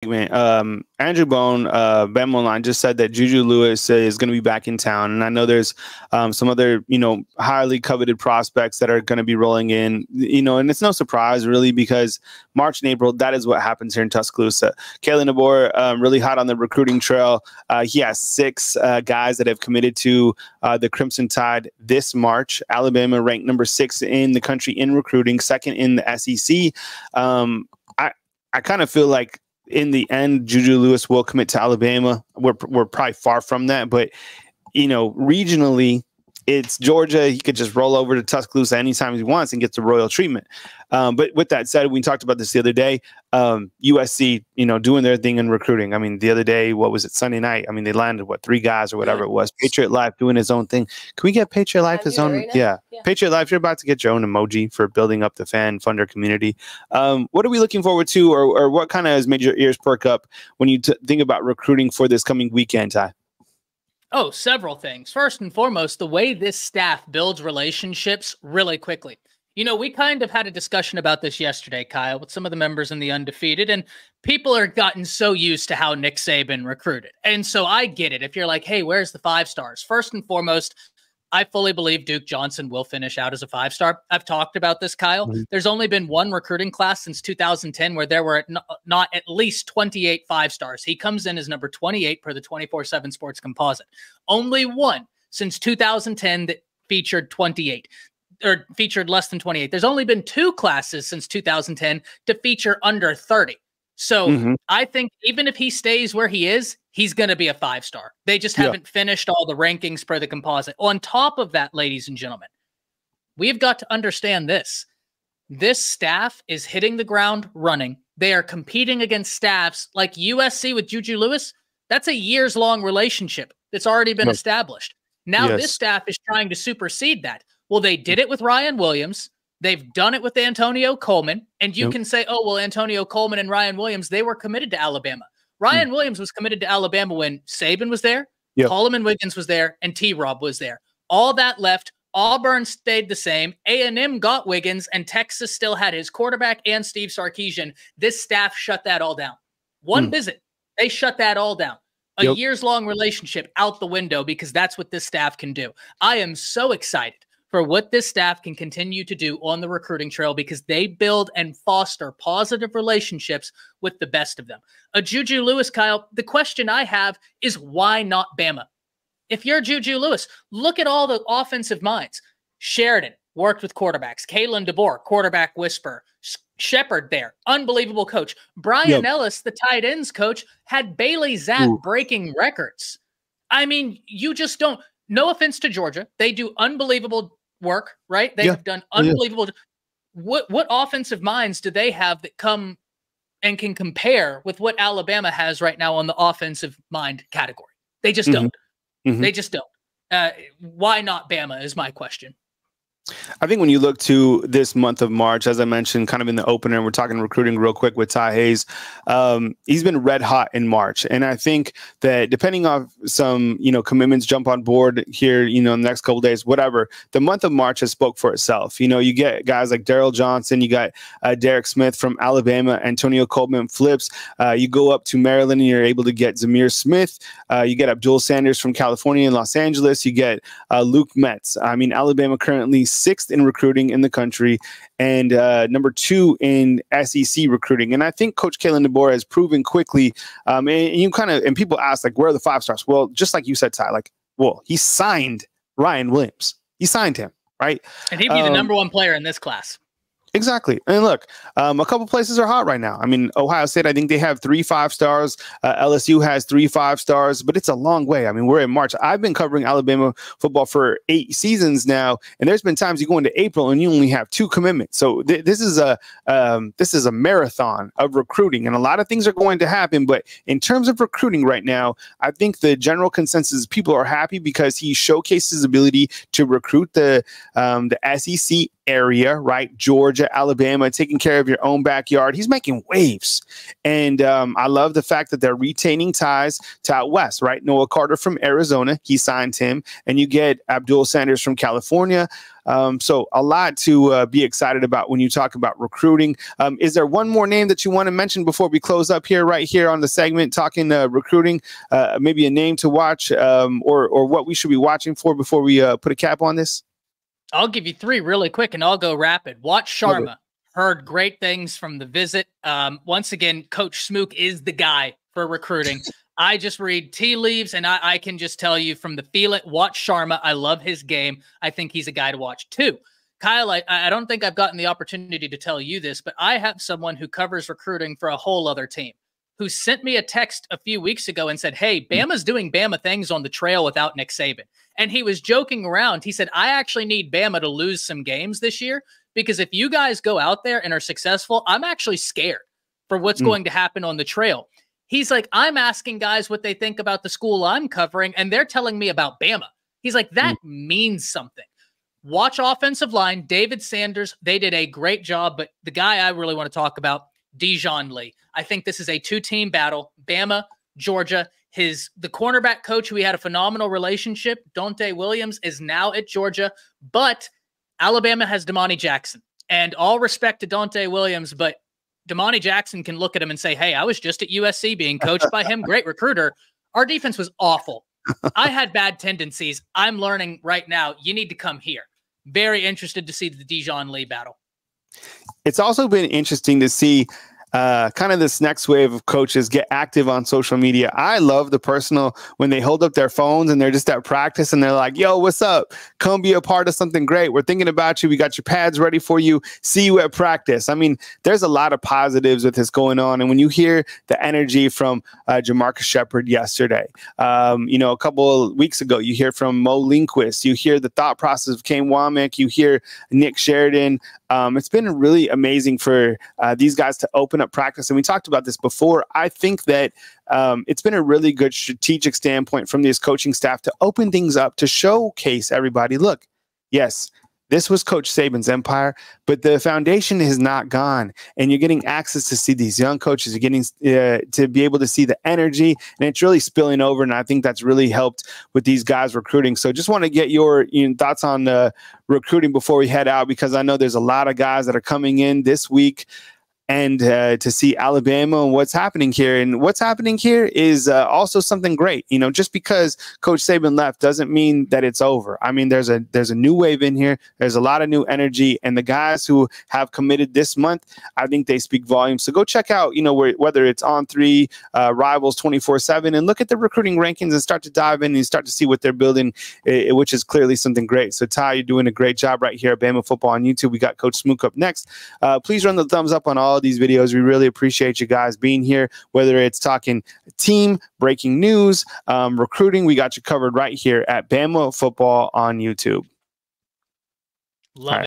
Andrew Bone, Bama Online, just said that Juju Lewis is going to be back in town, and I know there's some other, highly coveted prospects that are going to be rolling in, and it's no surprise really because March and April, that is what happens here in Tuscaloosa. Kalen DeBoer, really hot on the recruiting trail. He has 6 guys that have committed to the Crimson Tide this March. Alabama ranked number 6 in the country in recruiting, 2nd in the SEC. I kind of feel like in the end, Juju Lewis will commit to Alabama. We're probably far from that, but regionally, it's Georgia. He could just roll over to Tuscaloosa anytime he wants and get the royal treatment. But with that said, we talked about this the other day. USC, doing their thing in recruiting. I mean, the other day, what was it, Sunday night? I mean, they landed, 3 guys or whatever it was. Patriot Life doing his own thing. Can we get Patriot Life his own? Right yeah. Patriot Life, you're about to get your own emoji for building up the fan funder community. What are we looking forward to, or what kind of has made your ears perk up when you think about recruiting for this coming weekend, Ty? Oh, several things. First and foremost, the way this staff builds relationships really quickly. We kind of had a discussion about this yesterday, Kyle, with some of the members in the Undefeated, and people are gotten so used to how Nick Saban recruited. And so I get it. If you're like, hey, where's the 5 stars? First and foremost, I fully believe Duke Johnson will finish out as a 5-star. I've talked about this, Kyle. Mm-hmm. There's only been one recruiting class since 2010 where there were not at least 28 5-stars. He comes in as number 28 per the 24/7 Sports Composite. Only one since 2010 that featured 28 or featured less than 28. There's only been 2 classes since 2010 to feature under 30. So I think even if he stays where he is, he's going to be a 5-star. They just haven't finished all the rankings per the composite. On top of that, ladies and gentlemen, we've got to understand this. This staff is hitting the ground running. They are competing against staffs like USC with Juju Lewis. That's a years-long relationship that's already been established. Now this staff is trying to supersede that. Well, they did it with Ryan Williams. They've done it with Antonio Coleman, and you can say, oh, well, Antonio Coleman and Ryan Williams, they were committed to Alabama. Ryan Williams was committed to Alabama when Saban was there, Coleman Wiggins was there, and T-Rob was there. All that left. Auburn stayed the same. A&M got Wiggins, and Texas still had his quarterback and Steve Sarkisian. This staff shut that all down. One visit, they shut that all down. A years-long relationship out the window because that's what this staff can do. I am so excited for what this staff can continue to do on the recruiting trail because they build and foster positive relationships with the best of them. A Juju Lewis, Kyle, the question I have is why not Bama? If you're Juju Lewis, look at all the offensive minds. Sheridan worked with quarterbacks. Kalen DeBoer, quarterback whisperer. Shepard there, unbelievable coach. Brian Ellis, the tight ends coach, had Bailey Zapp breaking records. I mean, you just don't. No offense to Georgia. They do unbelievable work, right? They have done unbelievable. What offensive minds do they have that come and can compare with what Alabama has right now on the offensive mind category? They just don't. They just don't. Why not Bama is my question. I think when you look to this month of March, as I mentioned, kind of in the opener, and we're talking recruiting real quick with Ty Hayes, he's been red hot in March. And I think that depending on some, commitments jump on board here, in the next couple of days, whatever, the month of March has spoke for itself. You get guys like Daryl Johnson, you got Derek Smith from Alabama, Antonio Coleman flips. You go up to Maryland and you're able to get Zamir Smith. You get Abdul Sanders from California and Los Angeles. You get Luke Metz. I mean, Alabama currently 6th in recruiting in the country and number 2 in SEC recruiting. And I think Coach Kalen DeBoer has proven quickly, and people ask, like, where are the 5-stars? Well, just like you said, Ty, he signed Ryan Williams. He signed him, right? And he'd be the number 1 player in this class. Exactly. And look, a couple places are hot right now. I mean, Ohio State, I think they have 3 5-stars. LSU has 3 5-stars, but it's a long way. I mean, we're in March. I've been covering Alabama football for 8 seasons now, and there's been times you go into April and you only have 2 commitments. So this is a marathon of recruiting, and a lot of things are going to happen. But in terms of recruiting right now, I think the general consensus is people are happy because he showcases his ability to recruit the SEC area, right? Georgia, Alabama, taking care of your own backyard. He's making waves. And I love the fact that they're retaining ties to out west, right? Noah Carter from Arizona, he signed him. And you get Abdul Sanders from California. So a lot to be excited about when you talk about recruiting. Is there one more name that you want to mention before we close up here, right here on the segment, talking recruiting, maybe a name to watch or what we should be watching for before we put a cap on this? I'll give you 3 really quick and I'll go rapid. Watch Sharma. Heard great things from the visit. Once again, Coach Smook is the guy for recruiting. I just read tea leaves, and I can just tell you from the feel it, watch Sharma. I love his game. I think he's a guy to watch too. Kyle, I don't think I've gotten the opportunity to tell you this, but I have someone who covers recruiting for a whole other team who sent me a text a few weeks ago and said, hey, Bama's doing Bama things on the trail without Nick Saban. And he was joking around. He said, I actually need Bama to lose some games this year because if you guys go out there and are successful, I'm actually scared for what's going to happen on the trail. He's like, I'm asking guys what they think about the school I'm covering, and they're telling me about Bama. He's like, that means something. Watch offensive line, David Sanders. They did a great job, but the guy I really want to talk about, Dijon Lee. I think this is a 2-team battle. Bama, Georgia. The cornerback coach who we had a phenomenal relationship, Dante Williams, is now at Georgia, but Alabama has Damani Jackson. And all respect to Dante Williams, but Damani Jackson can look at him and say, hey, I was just at USC being coached by him. Great recruiter. Our defense was awful. I had bad tendencies. I'm learning right now. You need to come here. Very interested to see the Dijon Lee battle. It's also been interesting to see kind of this next wave of coaches get active on social media. I love the personal when they hold up their phones and they're just at practice and they're like, yo, what's up? Come be a part of something great. We're thinking about you. We got your pads ready for you. See you at practice. I mean, there's a lot of positives with this going on. And when you hear the energy from Jamarcus Shepard yesterday, a couple of weeks ago, you hear from Mo Lindquist, you hear the thought process of Kane Womack, you hear Nick Sheridan. It's been really amazing for these guys to open up practice. And we talked about this before. I think that it's been a really good strategic standpoint from this coaching staff to open things up, to showcase everybody. Look, yes, this was Coach Saban's empire, but the foundation is not gone. And you're getting access to see these young coaches. You're getting to be able to see the energy, and it's really spilling over. And I think that's really helped with these guys recruiting. So just want to get your thoughts on recruiting before we head out, because I know there's a lot of guys that are coming in this week. And to see Alabama and what's happening here. And what's happening here is also something great. Just because Coach Saban left doesn't mean that it's over. I mean, there's a new wave in here. There's a lot of new energy. And the guys who have committed this month, I think they speak volumes. So go check out, whether it's On3, Rivals 24/7, and look at the recruiting rankings and start to dive in and start to see what they're building, which is clearly something great. So Ty, you're doing a great job right here at Bama Football on YouTube. We got Coach Smook up next. Please run the thumbs up on all these videos. We really appreciate you guys being here, whether it's talking team, breaking news, recruiting. We got you covered right here at Bama Football on YouTube. Love it.